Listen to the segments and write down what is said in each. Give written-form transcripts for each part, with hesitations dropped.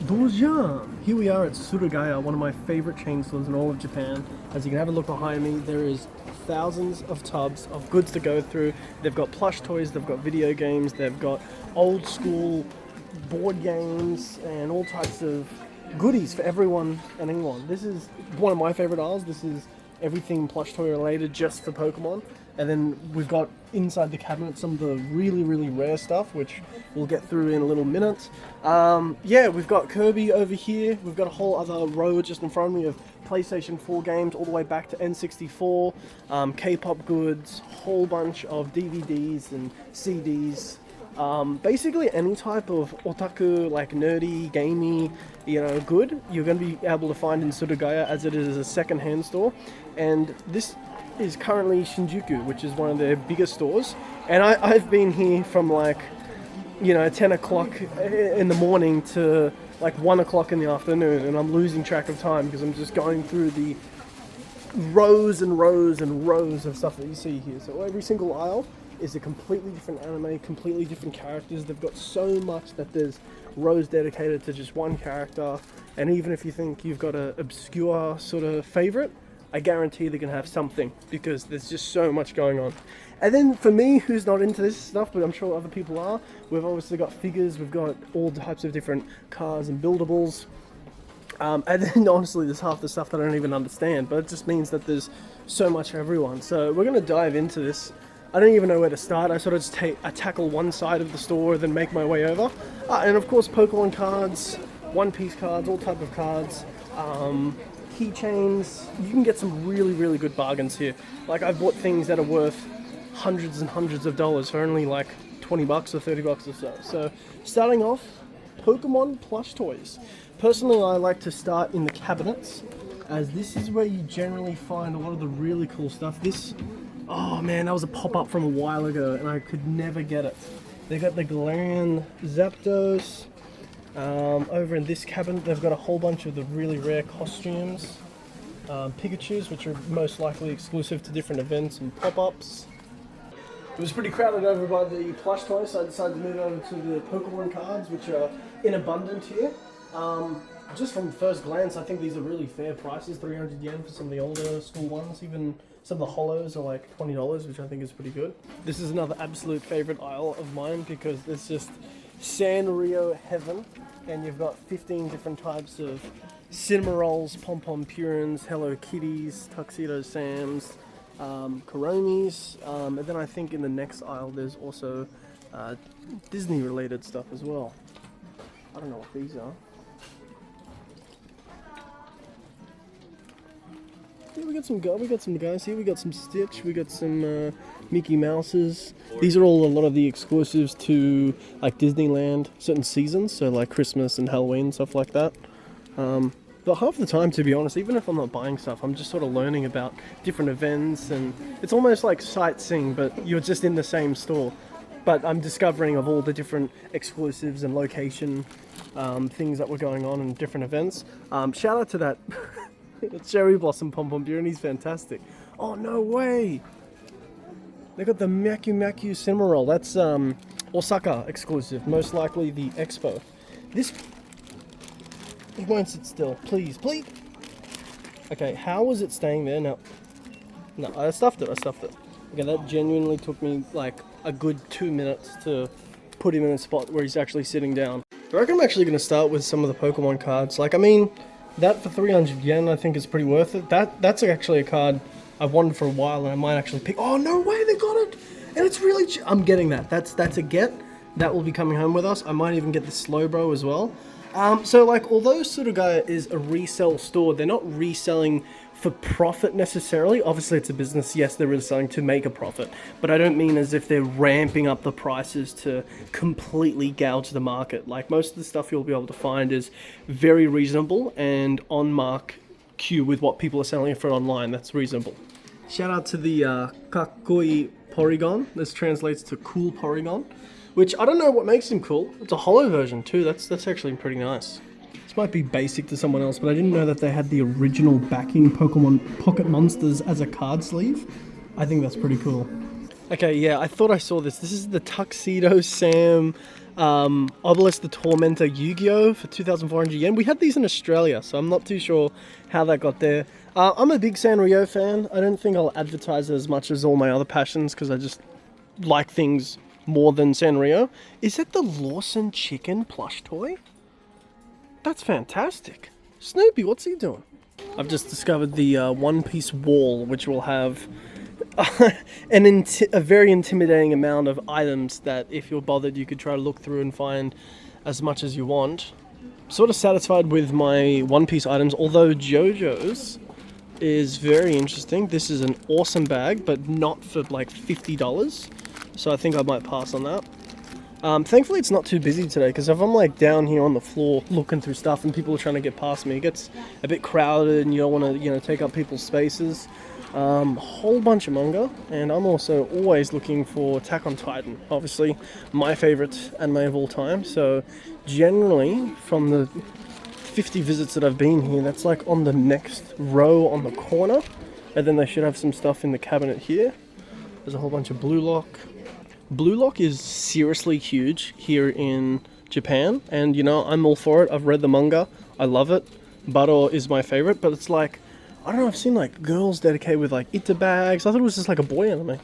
Bonjour! Here we are at Surugaya, one of my favorite chain stores in all of Japan. As you can have a look behind me, there is thousands of tubs of goods to go through. They've got plush toys, they've got video games, they've got old school board games, and all types of goodies for everyone and anyone. This is one of my favorite aisles. This is everything plush toy related just for Pokemon. And then we've got inside the cabinet some of the really, really rare stuff, which we'll get through in a little minute. Yeah, we've got Kirby over here. We've got a whole other row just in front of me of PlayStation 4 games all the way back to N64, K-pop goods, whole bunch of DVDs and CDs. Basically any type of otaku, like nerdy, gamey, good, you're going to be able to find in Surugaya, as it is a second-hand store. And this is currently Shinjuku, which is one of their biggest stores. And I've been here from 10 o'clock in the morning to 1 o'clock in the afternoon, and I'm losing track of time because I'm just going through the rows and rows and rows of stuff that you see here. So every single aisle is a completely different anime, completely different characters. They've got so much that there's rows dedicated to just one character. And even if you think you've got an obscure sort of favorite, I guarantee they're going to have something because there's just so much going on. And then for me, who's not into this stuff, but I'm sure other people are, we've obviously got figures, we've got all types of different cars and buildables. And then honestly, there's half the stuff that I don't even understand, but it just means that there's so much for everyone. So we're going to dive into this. I don't even know where to start. I sort of just tackle one side of the store, then make my way over. And of course, Pokemon cards, One Piece cards, all type of cards. Keychains. You can get some really, really good bargains here. I've bought things that are worth hundreds and hundreds of dollars for only $20 or $30 or so. So starting off, Pokemon plush toys. Personally, I like to start in the cabinets, as this is where you generally find a lot of the really cool stuff. Oh man, that was a pop-up from a while ago and I could never get it. They got the Galarian Zapdos. Over in this cabinet, they've got a whole bunch of the really rare costumes. Pikachus, which are most likely exclusive to different events and pop-ups. It was pretty crowded over by the plush toys, so I decided to move over to the Pokemon cards, which are in abundance here. Just from first glance, I think these are really fair prices, 300 yen for some of the older school ones. Even some of the holos are $20, which I think is pretty good. This is another absolute favorite aisle of mine because it's just Sanrio heaven, and you've got 15 different types of Cinema Rolls, Pom-Pom Purins, Hello Kitties, Tuxedo Sams, Kuromis, and then I think in the next aisle there's also Disney related stuff as well. I don't know what these are. Yeah, we got some guys here. We got some Stitch. We got some Mickey Mouses. These are all a lot of the exclusives to Disneyland, certain seasons, so Christmas and Halloween, stuff like that. But half the time, to be honest, even if I'm not buying stuff, I'm just sort of learning about different events, and it's almost like sightseeing, but you're just in the same store. But I'm discovering of all the different exclusives and location things that were going on in different events. Shout out to that Cherry Blossom Pom-Pom Pure, and he's fantastic. Oh, no way! They got the Maku Cinema Roll. That's Osaka exclusive, most likely the Expo. This... He won't sit still. Please. Okay, how was it staying there? No, I stuffed it. Okay, that genuinely took me a good 2 minutes to put him in a spot where he's actually sitting down. I reckon I'm actually going to start with some of the Pokemon cards. That for 300 yen I think is pretty worth it. That's actually a card I've wanted for a while and I might actually pick. Oh, no way, they got it! And it's really I'm getting that. That's a get. That will be coming home with us. I might even get the Slowbro as well. So although Surugaya is a resale store, they're not reselling for profit necessarily. Obviously it's a business, yes, they're really selling to make a profit, but I don't mean as if they're ramping up the prices to completely gouge the market. Most of the stuff you'll be able to find is very reasonable and on mark queue with what people are selling for online. That's reasonable. Shout out to the Kakkoi Porygon. This translates to cool Porygon, which I don't know what makes him cool. It's a holo version too. That's actually pretty nice. This might be basic to someone else, but I didn't know that they had the original backing Pokemon Pocket Monsters as a card sleeve. I think that's pretty cool. Okay, yeah, I thought I saw this. This is the Tuxedo Sam Obelisk the Tormentor Yu-Gi-Oh! For 2,400 yen. We had these in Australia, so I'm not too sure how that got there. I'm a big Sanrio fan. I don't think I'll advertise it as much as all my other passions because I just like things more than Sanrio. Is it the Lawson Chicken plush toy? That's fantastic. Snoopy, what's he doing? I've just discovered the One Piece wall, which will have a very intimidating amount of items that if you're bothered you could try to look through and find as much as you want. Sort of satisfied with my One Piece items, although JoJo's is very interesting. This is an awesome bag, but not for like $50, so I think I might pass on that. Thankfully it's not too busy today, because if I'm like down here on the floor looking through stuff and people are trying to get past me, it gets a bit crowded and you don't want to, take up people's spaces. Whole bunch of manga, and I'm also always looking for Attack on Titan, obviously my favorite anime of all time. So generally from the 50 visits that I've been here, that's like on the next row on the corner, and then they should have some stuff in the cabinet here. There's a whole bunch of Blue Lock. Blue Lock is seriously huge here in Japan, and I'm all for it. I've read the manga, I love it. Baro is my favorite, but it's like, I don't know, I've seen like girls dedicated with like Ita bags. I thought it was just like a boy anime.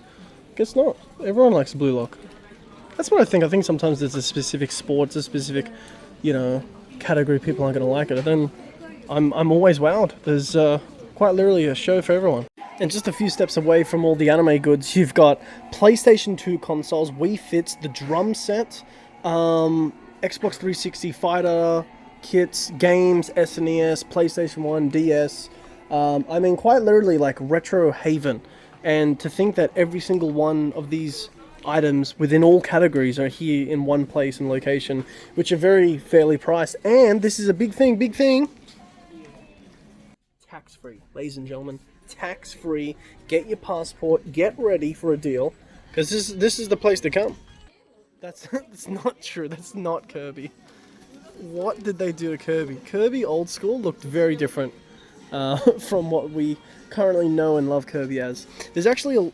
Guess not. Everyone likes Blue Lock. That's what I think. I think sometimes there's a specific sport, a specific, category people aren't going to like it. And then I'm always wowed. There's quite literally a show for everyone. And just a few steps away from all the anime goods, you've got PlayStation 2 consoles, Wii Fits, the drum set, Xbox 360 fighter kits, games, SNES, PlayStation 1, DS. Quite literally like retro haven. And to think that every single one of these items within all categories are here in one place and location, which are very fairly priced. And this is a big thing. Tax-free, ladies and gentlemen. Tax-free. Get your passport. Get ready for a deal, because this is the place to come. That's not true. That's not Kirby. What did they do to Kirby? Kirby old school looked very different from what we currently know and love Kirby as. There's actually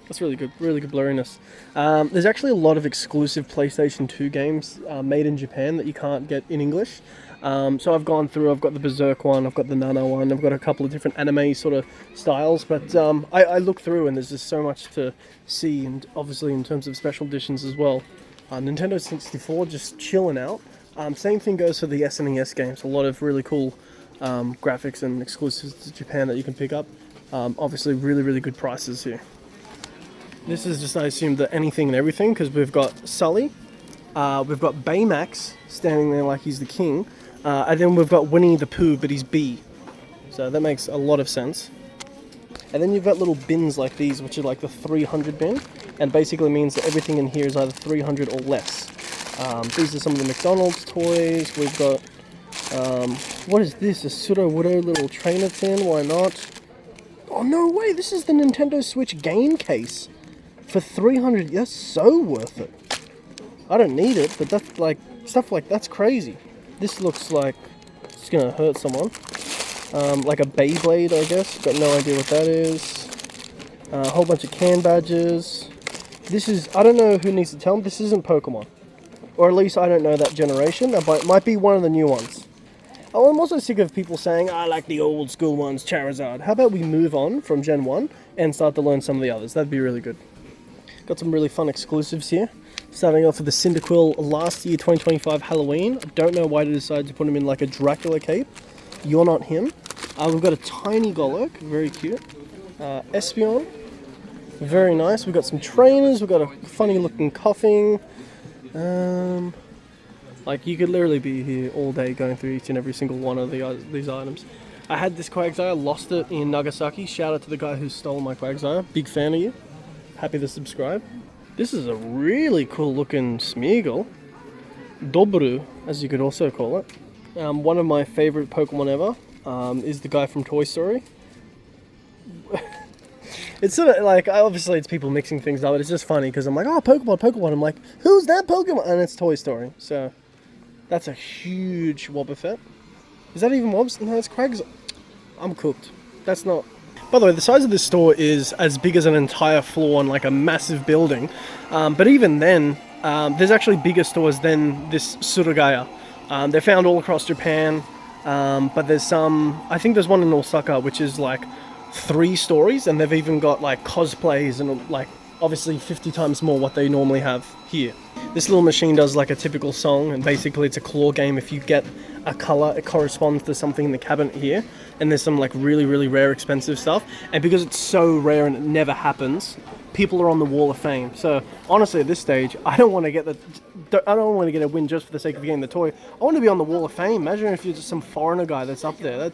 that's really good blurriness. There's actually a lot of exclusive PlayStation 2 games made in Japan that you can't get in English. So I've gone through, I've got the Berserk one, I've got the Nana one, I've got a couple of different anime sort of styles, but I look through and there's just so much to see, and obviously in terms of special editions as well. Nintendo 64 just chilling out. Same thing goes for the SNES games, a lot of really cool graphics and exclusives to Japan that you can pick up. Obviously really good prices here. This is just, I assume, the anything and everything, because we've got Sully, we've got Baymax standing there like he's the king, and then we've got Winnie the Pooh, but he's B. So that makes a lot of sense. And then you've got little bins like these, which are like the 300 bin, and basically means that everything in here is either 300 or less. These are some of the McDonald's toys. We've got, what is this? A Sudowoodo little trainer tin, why not? Oh no way, this is the Nintendo Switch game case. For 300, that's so worth it. I don't need it, but that's like, stuff like that's crazy. This looks like it's gonna hurt someone. Like a Beyblade, I guess. Got no idea what that is. A whole bunch of can badges. This is, I don't know who needs to tell me, this isn't Pokemon. Or at least I don't know that generation. That might be one of the new ones. Oh, I'm also sick of people saying, I like the old school ones, Charizard. How about we move on from Gen 1 and start to learn some of the others? That'd be really good. Got some really fun exclusives here. Starting off with the Cyndaquil last year, 2025 Halloween. I don't know why they decided to put him in like a Dracula cape. You're not him. We've got a tiny Golurk, very cute. Espeon, very nice. We've got some trainers. We've got a funny looking Coughing. Like you could literally be here all day going through each and every single one of these items. I had this Quagsire, lost it in Nagasaki. Shout out to the guy who stole my Quagsire. Big fan of you. Happy to subscribe. This is a really cool looking Smeargle. Dobru, as you could also call it. One of my favorite Pokemon ever is the guy from Toy Story. It's sort of like, obviously it's people mixing things up, but it's just funny because I'm like, oh, Pokemon. I'm like, who's that Pokemon? And it's Toy Story. So that's a huge Wobbuffet. Is that even Wobbs? No, it's Quags. I'm cooked. That's not By the way, the size of this store is as big as an entire floor on like a massive building. But even then, there's actually bigger stores than this Surugaya. They're found all across Japan, but there's some, I think there's one in Osaka, which is like 3 stories, and they've even got like cosplays and like obviously 50 times more what they normally have here. This little machine does like a typical song, and basically it's a claw game. If you get a color, it corresponds to something in the cabinet here, and there's some like really rare expensive stuff, and because it's so rare and it never happens, people are on the wall of fame. So honestly, at this stage, I don't want to get a win just for the sake of getting the toy. I want to be on the wall of fame. Imagine if you're just some foreigner guy that's up there.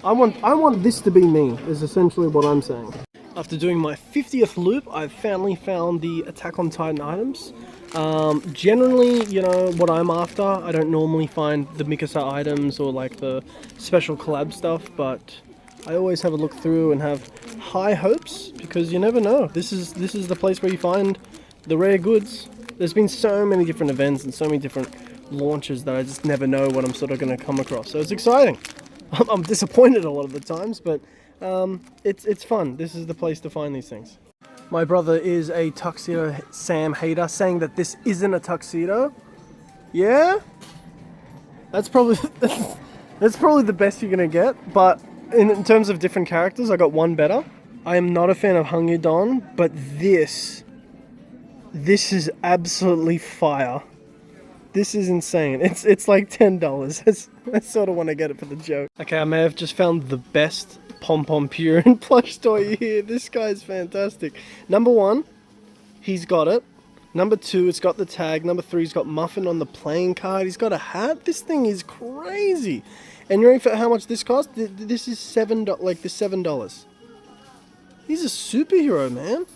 I want this to be me, is essentially what I'm saying. After doing my 50th loop, I've finally found the Attack on Titan items. Generally, you know, what I'm after, I don't normally find the Mikasa items or like the special collab stuff, but I always have a look through and have high hopes, because you never know. This is the place where you find the rare goods. There's been so many different events and so many different launches that I just never know what I'm sort of going to come across. So it's exciting. I'm disappointed a lot of the times, but it's fun. This is the place to find these things. My brother is a Tuxedo Sam hater, saying that this isn't a tuxedo. Yeah? That's probably the best you're gonna get, but in terms of different characters, I got one better. I am not a fan of Hung Udon, but this is absolutely fire. This is insane. It's like $10. I sort of want to get it for the joke. Okay, I may have just found the best Pom-Pom Purin plush toy here. This guy's fantastic. Number 1, he's got it. Number 2, it's got the tag. Number 3, he's got Muffin on the playing card. He's got a hat. This thing is crazy. And you're ready for how much this cost? This is $7. He's a superhero, man.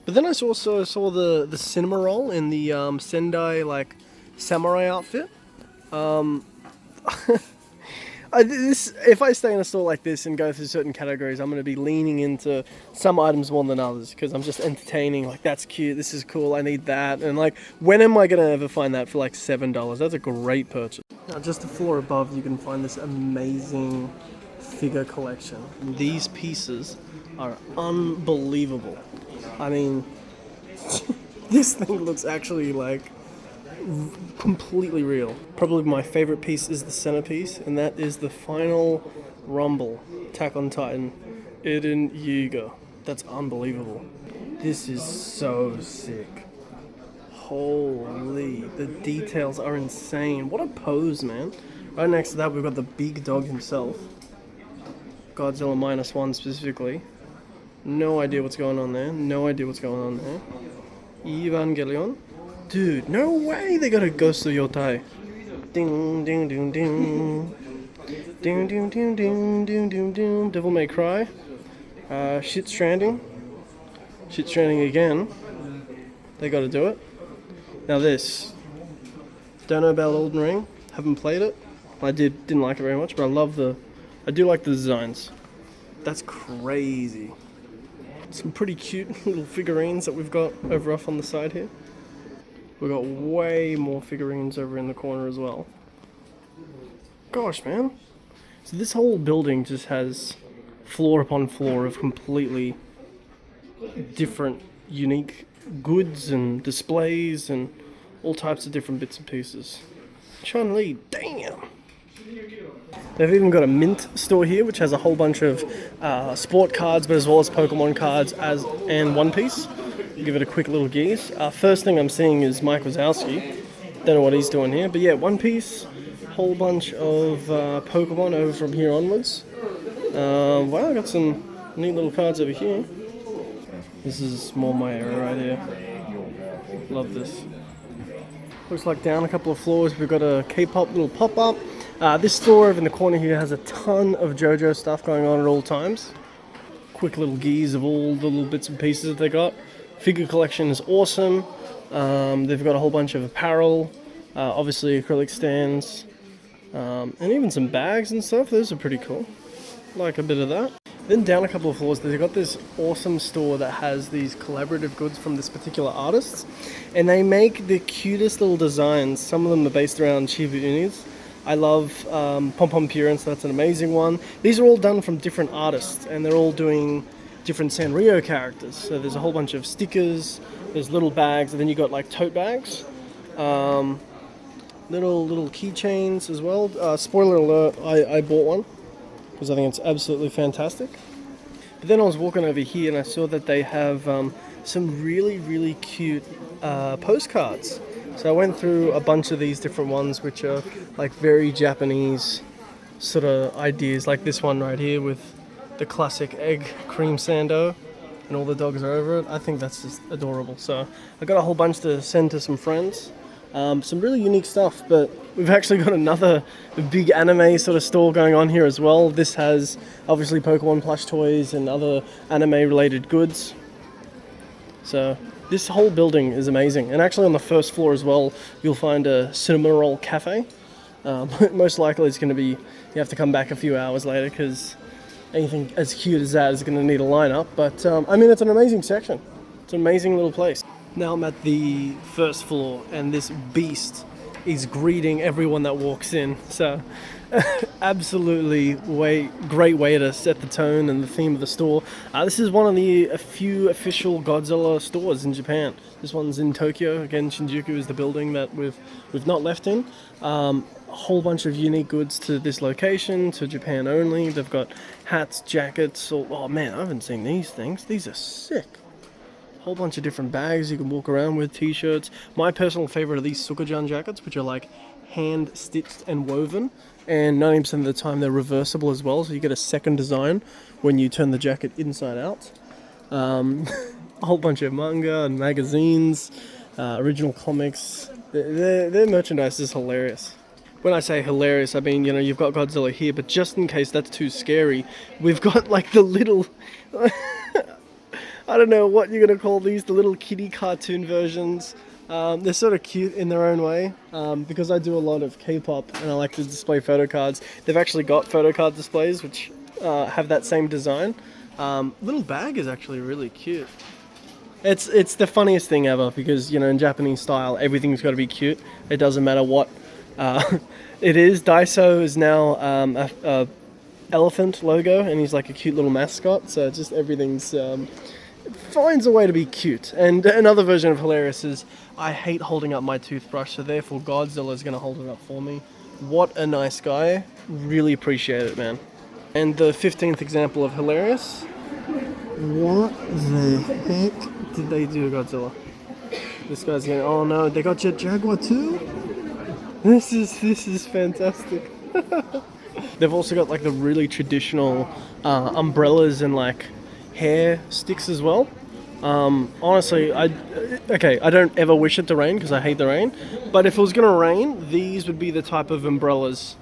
But then I also saw the cinema roll in the Sendai like samurai outfit. If I stay in a store like this and go through certain categories, I'm going to be leaning into some items more than others, because I'm just entertaining, like, that's cute, this is cool, I need that, and like, when am I going to ever find that for like $7? That's a great purchase. Now just a floor above, you can find this amazing figure collection. These pieces are unbelievable. I mean, this thing looks actually like completely real. Probably my favorite piece is the centerpiece, and that is the final Rumble Attack on Titan Eren Yeager. That's unbelievable. This is so sick. Holy, the details are insane. What a pose, man. Right next to that, we've got the big dog himself, Godzilla -1 specifically. No idea what's going on there. Evangelion. Dude, no way they got a Ghost of Yotai. Ding, ding, ding, ding. Ding, ding, ding, ding, ding, ding, ding. Devil May Cry. Shit Stranding. Shit Stranding again. They gotta do it. Now this. Don't know about Elden Ring. Haven't played it. I didn't like it very much, but I do like the designs. That's crazy. Some pretty cute little figurines that we've got over off on the side here. We've got way more figurines over in the corner as well. Gosh, man. So this whole building just has floor upon floor of completely different, unique goods and displays and all types of different bits and pieces. Chun-Li, damn! They've even got a mint store here, which has a whole bunch of sport cards, but as well as Pokemon cards and One Piece. Give it a quick little gaze. First thing I'm seeing is Mike Wazowski. Don't know what he's doing here, but yeah, One Piece. Whole bunch of Pokemon over from here onwards. Wow, I got some neat little cards over here. This is more my area right here. Love this. Looks like down a couple of floors we've got a K-pop little pop-up. This store over in the corner here has a ton of JoJo stuff going on at all times. Quick little gaze of all the little bits and pieces that they got. Figure collection is awesome. They've got a whole bunch of apparel, obviously acrylic stands, and even some bags and stuff. Those are pretty cool. Like a bit of that. Then down a couple of floors, they've got this awesome store that has these collaborative goods from this particular artist, and they make the cutest little designs. Some of them are based around Shiba Unis. I love Pom-Pom Purin, so that's an amazing one. These are all done from different artists, and they're all doing different Sanrio characters. So there's a whole bunch of stickers, there's little bags, and then you got like tote bags, little keychains as well. Spoiler alert, I bought one because I think it's absolutely fantastic. But then I was walking over here and I saw that they have some really cute postcards. So I went through a bunch of these different ones, which are like very Japanese sort of ideas, like this one right here with the classic egg cream sando and all the dogs are over it. I think that's just adorable. So I got a whole bunch to send to some friends. Some really unique stuff, but we've actually got another big anime sort of store going on here as well. This has obviously Pokemon plush toys and other anime related goods. So this whole building is amazing. And actually on the first floor as well, you'll find a cinema roll cafe. Most likely it's going to be, you have to come back a few hours later because anything as cute as that is going to need a lineup. But I mean, it's an amazing section. It's an amazing little place. Now I'm at the first floor and this beast is greeting everyone that walks in. So absolutely great way to set the tone and the theme of the store. This is one of a few official Godzilla stores in Japan. This one's in Tokyo. Again, Shinjuku is the building that we've not left in. A whole bunch of unique goods to this location, to Japan only. They've got hats, jackets. Oh man, I haven't seen these things. These are sick. Whole bunch of different bags you can walk around with, t-shirts. My personal favorite are these Sukajan jackets, which are like hand stitched and woven, and 90% of the time they're reversible as well, so you get a second design when you turn the jacket inside out. A whole bunch of manga and magazines, original comics. Their merchandise is hilarious. When I say hilarious, I mean, you know, you've got Godzilla here, but just in case that's too scary, we've got like the little I don't know what you're going to call these, the little kiddie cartoon versions. They're sort of cute in their own way, because I do a lot of K-pop and I like to display photo cards. They've actually got photo card displays which have that same design. Little bag is actually really cute. It's the funniest thing ever because, you know, in Japanese style, everything's got to be cute. It doesn't matter what it is. Daiso is now a elephant logo and he's like a cute little mascot, so just everything's finds a way to be cute. And another version of hilarious is I hate holding up my toothbrush, so therefore Godzilla is going to hold it up for me. What a nice guy. Really appreciate it, man. And the 15th example of hilarious. What the heck did they do, Godzilla? This guy's going, oh no, they got Jet Jaguar too? This is fantastic. They've also got like the really traditional umbrellas and like hair sticks as well. Honestly, I don't ever wish it to rain because I hate the rain, but if it was gonna rain, these would be the type of umbrellas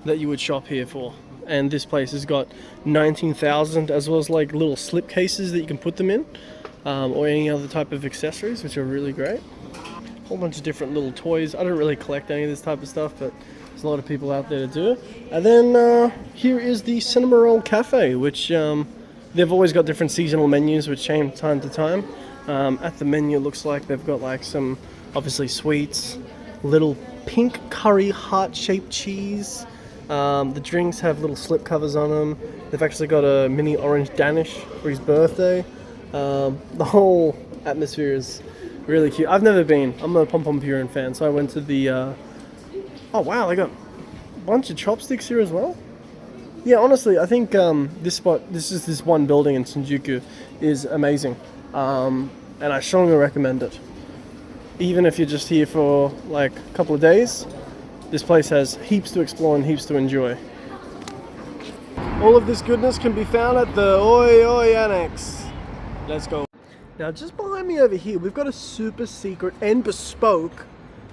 that you would shop here for. And this place has got 19,000 as well as like little slip cases that you can put them in, or any other type of accessories, which are really great. A whole bunch of different little toys. I don't really collect any of this type of stuff, but there's a lot of people out there to do it. And then here is the Cinema Roll Cafe, which they've always got different seasonal menus which change time to time. At the menu, it looks like they've got like some obviously sweets, little pink curry heart-shaped cheese. The drinks have little slip covers on them. They've actually got a mini orange Danish for his birthday. The whole atmosphere is really cute. I've never been. I'm a Pom Pom Purin fan, so I went to the... Oh wow, they got a bunch of chopsticks here as well. Yeah, honestly, I think this one building in Shinjuku is amazing. And I strongly recommend it. Even if you're just here for like a couple of days, this place has heaps to explore and heaps to enjoy. All of this goodness can be found at the Oi Oi Annex. Let's go. Now, just behind me over here, we've got a super secret and bespoke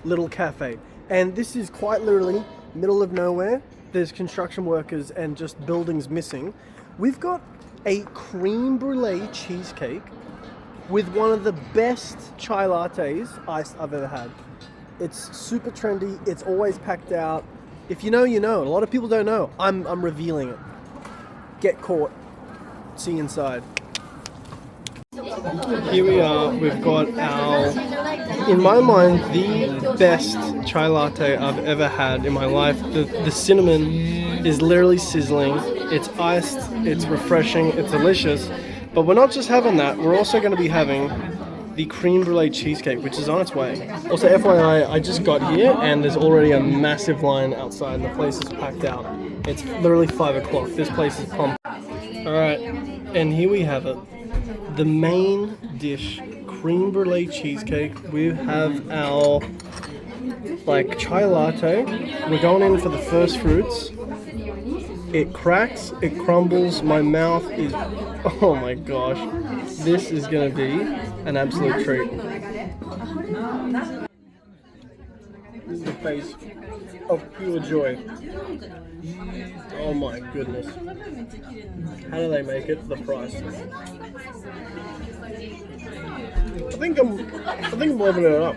little cafe. And this is quite literally middle of nowhere. There's construction workers and just buildings missing. We've got a creme brulee cheesecake with one of the best chai lattes iced I've ever had. It's super trendy. It's always packed out. If you know, you know. A lot of people don't know. I'm revealing it. Get caught. See you inside. Here we are. We've got our, in my mind, the best chai latte I've ever had in my life. The cinnamon is literally sizzling. It's iced. It's refreshing. It's delicious. But we're not just having that, we're also going to be having the Creme Brulee Cheesecake, which is on its way. Also, FYI, I just got here and there's already a massive line outside and the place is packed out. It's literally 5 o'clock. This place is pumped. Alright, and here we have it. The main dish, Creme Brulee Cheesecake. We have our like chai latte. We're going in for the first fruits. It cracks, it crumbles, my mouth is, oh my gosh. This is gonna be an absolute treat. This is the face of pure joy. Oh my goodness. How do they make it? The price. I think I'm leveling it up.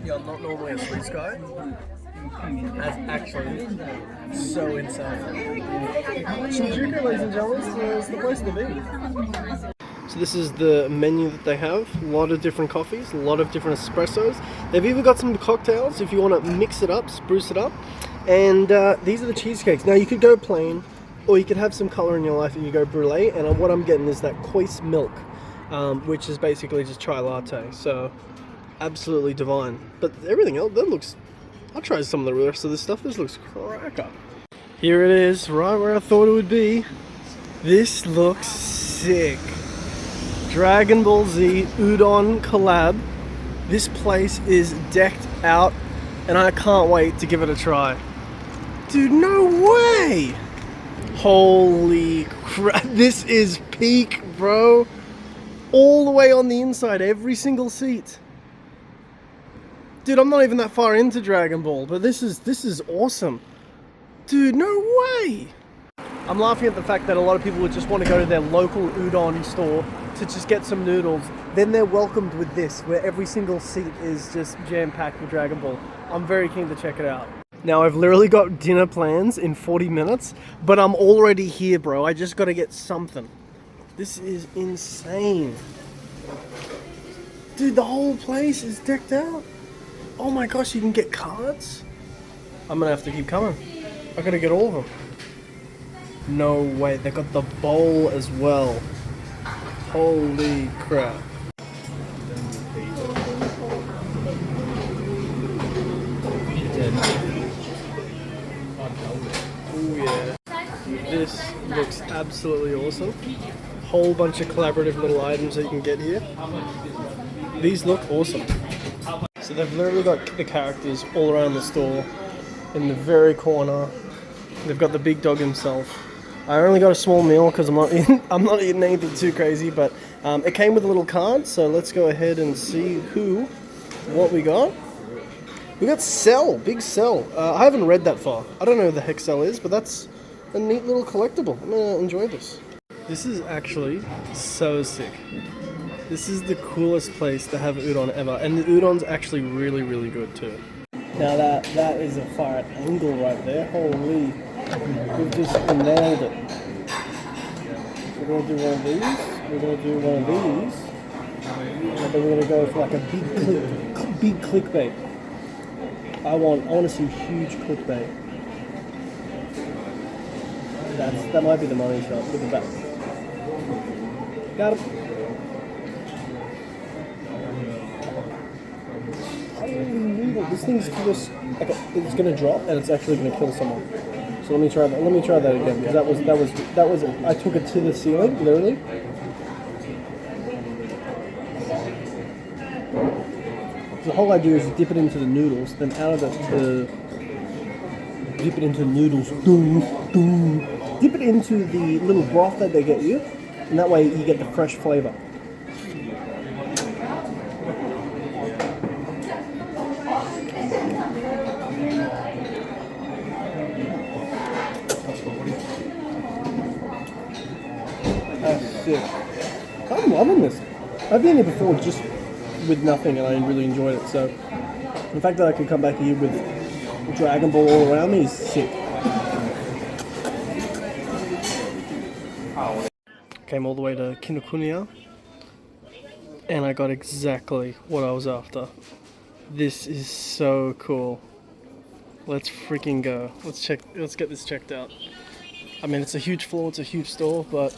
Yeah, I'm not normally a sweets guy. That's actually so insane. Shinjuku, ladies and gentlemen, is the place to be. So this is the menu that they have. A lot of different coffees, a lot of different espressos. They've even got some cocktails if you want to mix it up, spruce it up. And these are the cheesecakes. Now you could go plain, or you could have some color in your life and you go brulee. And what I'm getting is that Kois milk, which is basically just chai latte. So absolutely divine. But everything else, that looks, I'll try some of the rest of this stuff. This looks cracker. Here it is, right where I thought it would be. This looks sick. Dragon Ball Z Udon collab. This place is decked out and I can't wait to give it a try. Dude, no way! Holy crap, this is peak, bro. All the way on the inside, every single seat. Dude, I'm not even that far into Dragon Ball, but this is awesome. Dude, no way! I'm laughing at the fact that a lot of people would just want to go to their local udon store to just get some noodles. Then they're welcomed with this, where every single seat is just jam-packed with Dragon Ball. I'm very keen to check it out. Now, I've literally got dinner plans in 40 minutes, but I'm already here, bro. I just got to get something. This is insane. Dude, the whole place is decked out. Oh my gosh, you can get cards? I'm gonna have to keep coming. I gotta get all of them. No way, they got the bowl as well. Holy crap. Oh yeah. This looks absolutely awesome. Whole bunch of collaborative little items that you can get here. These look awesome. So they've literally got the characters all around the store. In the very corner, they've got the big dog himself. I only got a small meal because I'm not eating anything too crazy, but it came with a little card. So let's go ahead and see what we got. We got Cell, big Cell. I haven't read that far. I don't know who the heck Cell is, but that's a neat little collectible. I'm gonna enjoy this. This is actually so sick. This is the coolest place to have udon ever, and the udon's actually really, really good too. Now that is a fire angle right there. Holy, we've just nailed it. We're gonna do one of these. We're gonna do one of these, and then we're gonna go for like a big clickbait. I want to see huge clickbait. That might be the money shot. Look at that. Got him. This thing's just like it's gonna drop and it's actually gonna kill someone. So let me try that. Let me try that again because that was I took it to the ceiling literally. The whole idea is to dip it into the noodles, then out of dip it into the noodles, dip it into the little broth that they get you, and that way you get the fresh flavor. That's sick. I'm loving this. I've been here before just with nothing and I really enjoyed it, so the fact that I could come back here with Dragon Ball all around me is sick. Came all the way to Kinokuniya and I got exactly what I was after. This is so cool. Let's freaking go. Let's get this checked out. I mean, it's a huge floor, it's a huge store, but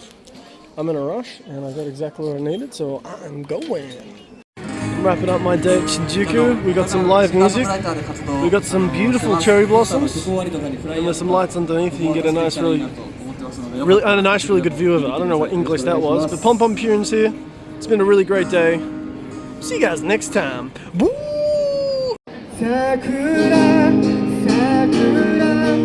I'm in a rush and I got exactly what I needed, so I'm going. Wrapping up my day at Shinjuku. We got some live music. We got some beautiful cherry blossoms, and there's some lights underneath. You can get a nice, really good view of it. I don't know what English that was, but Pom Pom Purin's here. It's been a really great day. See you guys next time. Woo! Sakura, Sakura,